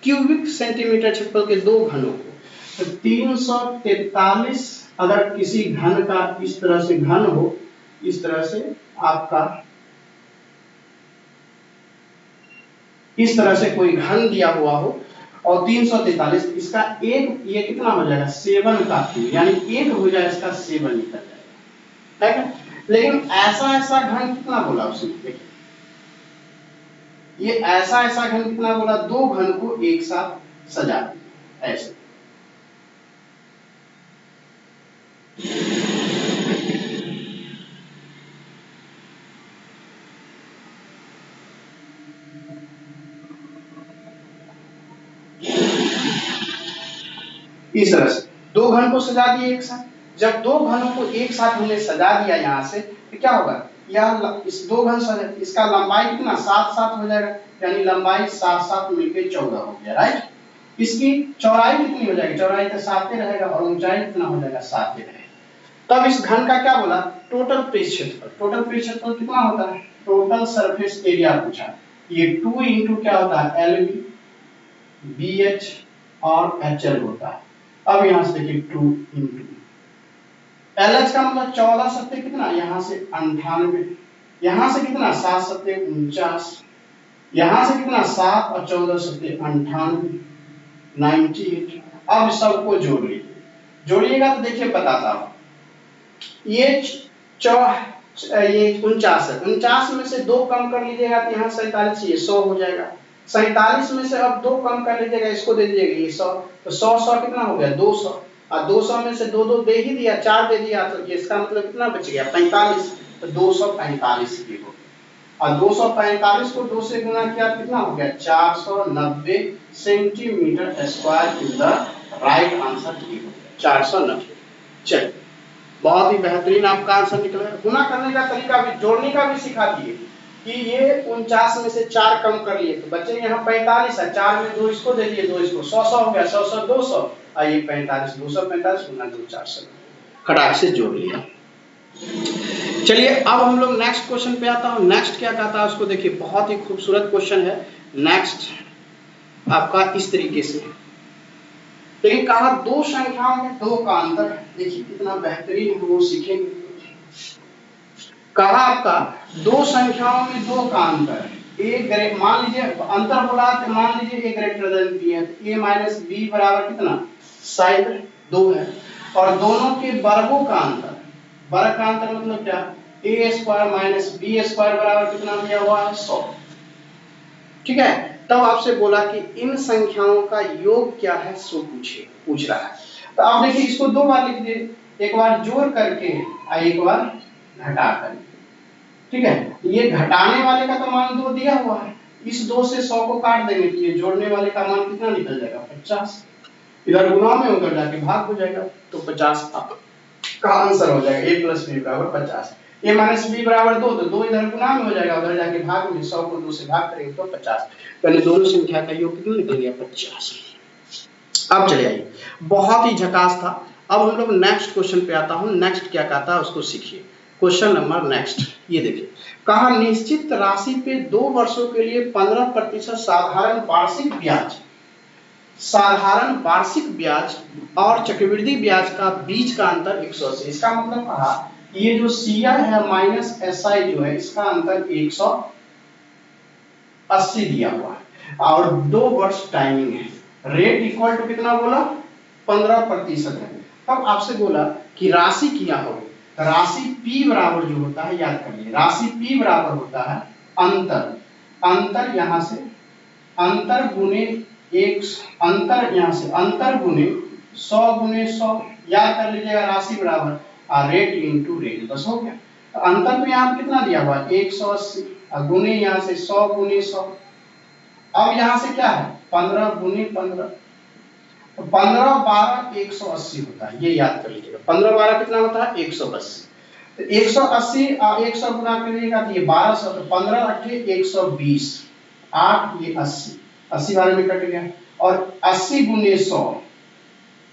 क्यूबिक सेंटीमीटर क्षेत्रफल के दो घनों को, तो 343 अगर किसी घन का इस तरह से घन हो, इस तरह से आपका इस तरह से कोई घन दिया हुआ हो और 343, इसका एक ये कितना हो जाएगा 7 का 3, यानी एक हो जाए इसका 7 निकल जाएगा, ठीक है। लेकिन ऐसा ऐसा घन कितना बोला उसने, देखिए ये ऐसा ऐसा घन कितना बोला, दो घन को एक साथ सजा दिया ऐसे। इस तरह से दो घन को सजा दिए एक साथ। जब दो घनों को एक साथ हमने सजा दिया यहां से, तो क्या होगा, यह इस दो घन सजा, इसका लंबाई कितना 7 हो जाएगा, यानी लंबाई 7 मिलके 14 हो गया, राइट। इसकी चौड़ाई कितनी हो जाएगी, चौड़ाई तो 7 रहेगा और ऊंचाई कितना हो जाएगा 7 रहेगा। तब इस घन का क्या बोला, टोटल पृष्ठ क्षेत्रफल। टोटल पृष्ठ क्षेत्रफल कितना होता है, टोटल सरफेस एरिया पूछा, ये 2 इंटू क्या होता है LB BH और HL होता है। अब यहां से देखिए 2 इंटू LH का मतलब 14 सत्ते कितना, यहां से 98, यहां से कितना 7 सत्ते 49, यहां से कितना 7 और 14 सत्ते 98, 98। अब सबको जोड़ लीजिए, जोड़िएगा तो देखिए बताता हूं, ये 49 है, 49 में से 2 कम कर लीजिएगा तो यहाँ 47, ये 100 हो जाएगा। 47 में से अब 2 कम कर लीजिएगा, इसको दे दीजिएगा ये 100, तो 100 कितना हो गया 200, और 200 में से 2 दे ही दिया, 4 दे दिया, तो ये इसका मतलब कितना बच गया 45, तो 245 की हो गया। और 245 को 2 से गुना किया कितना हो गया 490 centimetre square is the right answer, ठीक हो गया 490। चलिए बहुत ही बेहतरीन आपका आंसर निकला। गुना करने का तरीका भी, जोड़ने का भी सिखा दिए कि ये 49 में से 4 कम कर लिए तो बच्चे यहाँ 45 है, 4 में 2 इसको दे दिए, 2 इसको, 100 हो गया, 100 200, और ये 45 245 गुना 2 400, खटाक से जोड़ लिया। चलिए अब हम लोग नेक्स्ट क्वेश्चन पे आता हूँ। नेक्स्ट क्या कहता है उसको देखिए, बहुत ही खूबसूरत क्वेश्चन है। नेक्स्ट आपका इस तरीके से, लेकिन कहा दो संख्याओं में 2 का अंतर है, देखिए कितना बेहतरीन वो सीखेंगे। कहा आपका दो संख्याओं में 2 का अंतर है, एक मान लीजिए अंतर बोला तो मान लीजिए ए ग्रेटर देन बी है, तो a माइनस बी बराबर कितना शायद 2 है, और दोनों के वर्गों का अंतर, वर्ग का अंतर मतलब क्या, ए स्क्वायर माइनस बी स्क्वायर बराबर कितना दिया हुआ है 100, ठीक है। तब आपसे बोला कि इन संख्याओं का योग क्या है सो पूछ रहा है। तो आप देखिए इसको 2 बार लिख दिए, एक बार जोड़ करके और एक बार घटा कर, ठीक है। ये घटाने वाले का तो मान 2 दिया हुआ है, इस 2 से 100 को काट देंगे तो ये जोड़ने वाले का मान कितना निकल जाएगा 50, इधर गुना में होकर जाके भाग हो जाएगा, तो 50 का आंसर हो जाएगा a प्लस बी बराबर 50। a माइनस बी बराबर 2, तो 2 इधर गुना में हो जाएगा, उधर जाके भाग में, 100 को 2 से भाग करेंगे तो 50, यानी दोनों संख्या का योग कितना निकल गया 50। अब चले आइए, बहुत ही झकास था। अब हम लोग नेक्स्ट क्वेश्चन पे आता हूं। नेक्स्ट क्या कहता है उसको सीखिए। क्वेश्चन नंबर नेक्स्ट, ये देखिए, कहा निश्चित राशि पे 2 वर्षों के लिए 15% साधारण वार्षिक ब्याज, साधारण वार्षिक ब्याज और चक्रवृद्धि ब्याज का बीच का अंतर 180। इसका मतलब कहा ये जो CI है माइनस SI जो है इसका अंतर 180 दिया हुआ है, और 2 वर्ष टाइमिंग है, रेट इक्वल टू कितना बोला 15% है। तब आपसे बोला कि राशि क्या होगी, तो राशि P बराबर जो होता है, याद कर लिए, राशि P बराबर होता है अंतर, अंतर यहाँ से अंतर गुने एक, अंतर यहाँ से अंतर गुने 100 याद कर लीजिएगा, राशि बराबर रेट इंटू रेट, बस हो गया। तो अंतर में यहाँ कितना दिया हुआ 180 और गुने यहाँ से 100 गुने 100, अब यहाँ से क्या है 15 गुने 15, तो 15 12 180 होता है, ये याद कर लीजिएगा, 15 12 कितना होता है 180, तो 180 और 100 गुना करिएगा तो ये 1200, तो 15 8 120, 8 ये 80, 80 12 में कट गया, और 80 गुने 100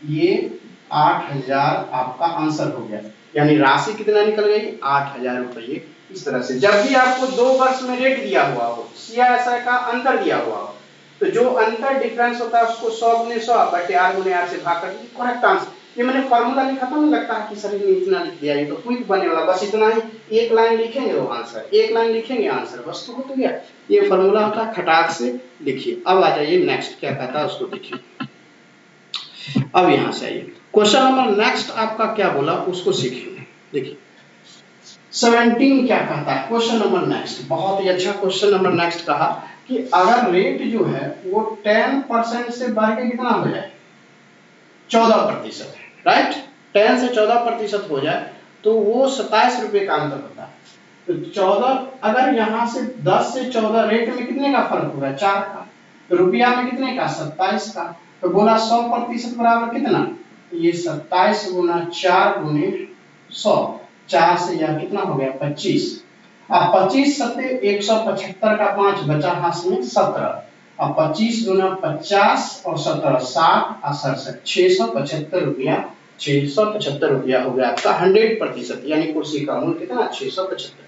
ये 8000 आपका आंसर हो गया, यानी राशि कितना निकल गई 8000 रुपये। इस तरह से जब भी आपको 2 वर्ष में रेट दिया हुआ हो, CI SI का अंतर दिया हुआ हो, तो जो अंतर डिफरेंस होता है उसको 100 गुने 100 बटे r गुने r से भाग कर दीजिए, करेक्ट आंसर। ये मैंने फार्मूला लिखा था, मुझे लगता है कि सर ने इतना लिख दिया, ये तो क्विक बने वाला, बस इतना ही, एक लाइन लिखेंगे वो आंसर, एक लाइन लिखेंगे आंसर, बस तो हो तो गया। ये फार्मूला होता है, खटाक से लिखिए। अब आ जाइए नेक्स्ट क्या कहता है उसको देखिए। अब यहां से आइए, क्वेश्चन नंबर नेक्स्ट आपका क्या बोला उसको सीखिए। देखिए 17 क्या कहता है, क्वेश्चन नंबर नेक्स्ट, बहुत ही अच्छा क्वेश्चन नंबर नेक्स्ट कहा कि अगर रेट जो है वो 10% से बढ़ के कितना हो जाए, 14%, राइट, 10 से 14% हो जाए तो वो 27 रुपए का अंतर होता है। तो 14, अगर यहाँ से 10 से 14 रेट में कितने का फर्क होगा, 4 का, तो रुपया में कितने का, 27 का। तो बोला 100% बराबर कितना, ये 27 गुना 4 गुने 100, 4 से यह कितना हो गया 25। अब 25 सत्ते 175 का 5 बचा हाथ में 17। अब 25 गुना 50 और 17 60 और 67 675 रुपया, 675 रुपया हो गया आपका 100%, यानी कुर्सी का मूल्य कितना 675।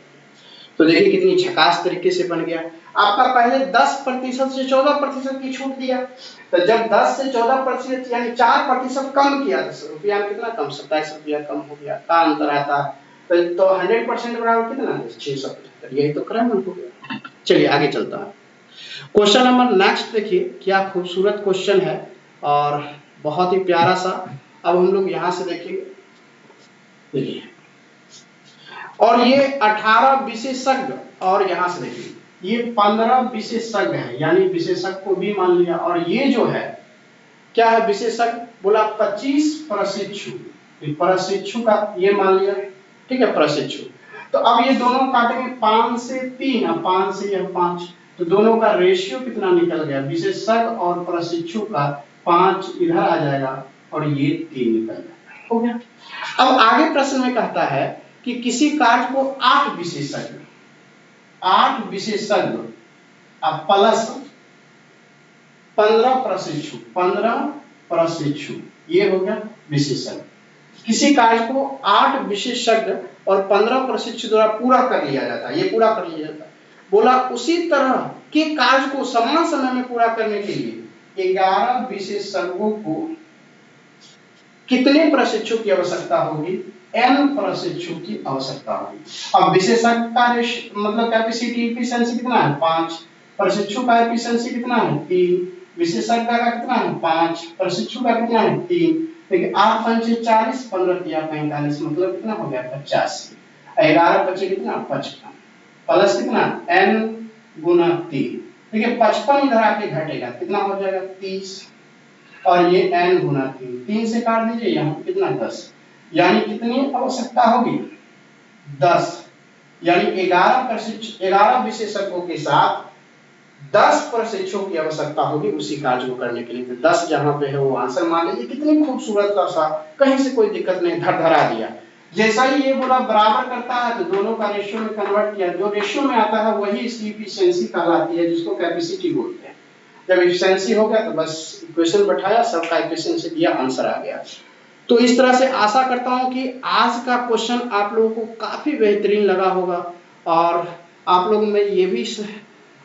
तो देखिए कितनी झकास तरीके से बन गया। आपका पहले 10% से 14% की छूट दिया, तो जब 10 से 14% यानी 4% कम किया तो रुपया में कितना कम, 27 रुपया कम हो गया, का अंतर आता है। तो 100% बराबर कितना, 675, यही तो क्रम हो गया। चलिए आगे चलता है, क्वेश्चन नंबर नेक्स्ट देखिए, क्या खूबसूरत क्वेश्चन है और बहुत ही प्यारा सा। अब हम लोग यहां से देखिए, देखिए और ये 18 विशेषज्ञ, और यहां से देखिए ये 15 विशेषज्ञ है, यानी विशेषज्ञ को भी मान लिया, और ये जो है क्या है विशेषज्ञ, बोला 25 प्रशिक्षु, प्रशिक्षु का ये मान लिया, ठीक है प्रशिक्षु। तो अब ये दोनों काटेंगे 5 से 3, 5 से यह 5, तो दोनों का रेशियो कितना निकल गया, विशेषज्ञ और प्रशिक्षु का 5 इधर आ जाएगा और ये 3 निकल जाएगा, हो गया। अब आगे प्रश्न में कहता है कि किसी कार्य को 8 विशेषज्ञ अब प्लस 15 प्रशिक्षु, 15 प्रशिक्षु, ये हो गया विशेषज्ञ। किसी कार्य को 8 विशेषज्ञ और 15 प्रशिक्षु द्वारा पूरा कर लिया जाता है, ये पूरा कर लिया जाता है। बोला उसी तरह के कार्य को समान समय में पूरा करने के लिए 11 विशेषज्ञों को कितने प्रशिक्षु की आवश्यकता होगी, n प्रशिक्षु की आवश्यकता होगी। अब विशेषज्ञ का मतलब कैपेसिटी एफिशिएंसी कितना है 5, प्रशिक्षु का एफिशिएंसी कितना है 3, विशेषज्ञ का कितना है 5, प्रशिक्षु का कितना है 3। देखिए 8 5 40, 15 या 45, मतलब कितना हो गया 85, 11 बचे कितना 55, प्लस कितना n गुना 3, देखिए 55 इधर आके घटेगा, कितना हो जाएगा 30, और ये n गुना 3, 3 से काट दीजिए, यहाँ कितना 10, यानी कितनी आवश्यकता होगी 10, यानी 11 विशेषज्ञों के साथ 10 प्रशिक्षुओं की आवश्यकता होगी उसी कार्य को करने के लिए। तो 10 जहां पे है वो आंसर मान लीजिए, कितनी खूबसूरत सा, कहीं से कोई दिक्कत नहीं, धरा दिया। जैसा ही ये बोला बराबर करता है तो दोनों का रेशियो में कन्वर्ट किया, जो रेशियो में आता है वही इसकी एफिशिएंसी कहलाती है, जिसको कैपेसिटी बोलते हैं। जब एफिशिएंसी हो गया तो बस इक्वेशन बैठाया, सबका एफिशिएंसी दिया, आंसर आ गया। तो इस तरह से आशा करता हूं कि आज का क्वेश्चन आप लोगों को काफी बेहतरीन लगा होगा, और आप लोग में ये भी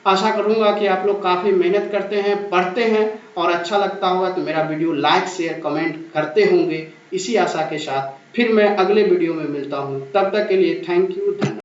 आशा करूंगा कि आप लोग काफी मेहनत करते हैं, पढ़ते हैं, और अच्छा लगता होगा तो मेरा वीडियो लाइक शेयर कमेंट करते होंगे। इसी आशा के साथ फिर मैं अगले वीडियो में मिलता हूं, तब तक के लिए थैंक यू, धन्यवाद।